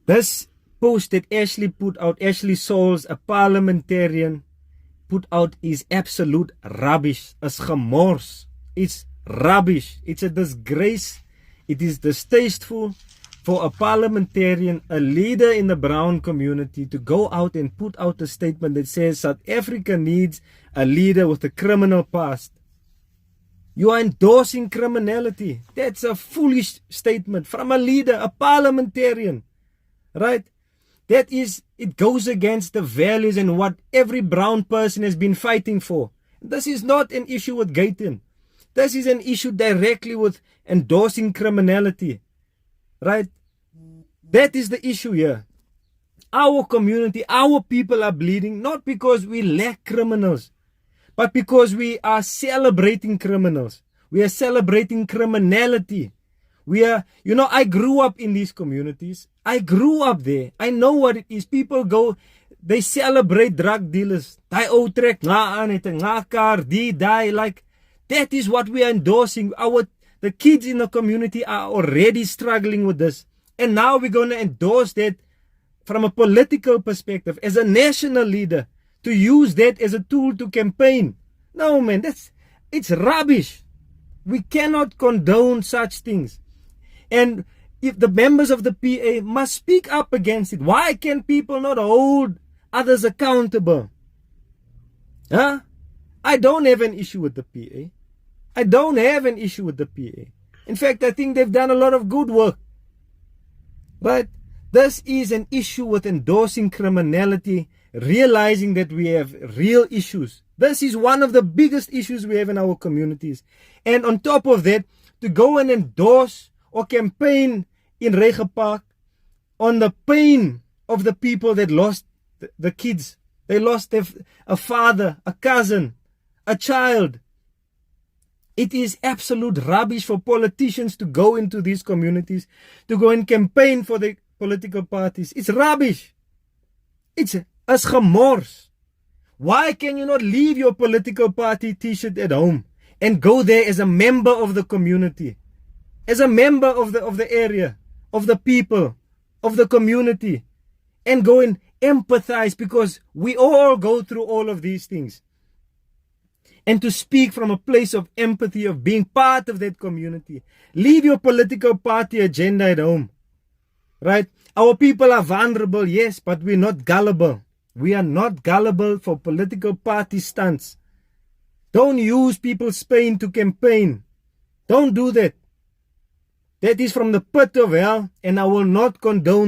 This post that Ashley put out, Ashley Souls, a parliamentarian, put out is absolute rubbish. It's gemors. It's rubbish. It's a disgrace. It is distasteful for a parliamentarian, a leader in the brown community, to go out and put out a statement that says South Africa needs a leader with a criminal past. You are endorsing criminality. That's a foolish statement from a leader, a parliamentarian, right? That is, it goes against the values and what every brown person has been fighting for. This is not an issue with Gayton. This is an issue directly with endorsing criminality, right? That is the issue here. Our community, our people are bleeding, not because we lack criminals, but because we are celebrating criminals. We are celebrating criminality. We are, I grew up in these communities. I grew up there. I know what it is. People go, they celebrate drug dealers. Die outrek, nga aan het, nga kar, die, like, that is what we are endorsing. The kids in the community are already struggling with this. And now we're going to endorse that from a political perspective, as a national leader, to use that as a tool to campaign. No, man, it's rubbish. We cannot condone such things. And if the members of the PA must speak up against it, why can people not hold others accountable? Huh? I don't have an issue with the PA. I don't have an issue with the PA. In fact, I think they've done a lot of good work. But this is an issue with endorsing criminality, realizing that we have real issues. This is one of the biggest issues we have in our communities. And on top of that, to go and endorse or campaign in Rege Park on the pain of the people that lost the kids. They lost a father, a cousin, a child. It is absolute rubbish for politicians to go into these communities, to go and campaign for the political parties. It's rubbish. It's as gemors. Why can you not leave your political party t-shirt at home and go there as a member of the community, as a member of the area, of the people, of the community, and go and empathize, because we all go through all of these things. And to speak from a place of empathy, of being part of that community. Leave your political party agenda at home. Right? Our people are vulnerable, yes, but we're not gullible. We are not gullible for political party stunts. Don't use people's pain to campaign. Don't do that. That is from the pit of hell, and I will not condone that.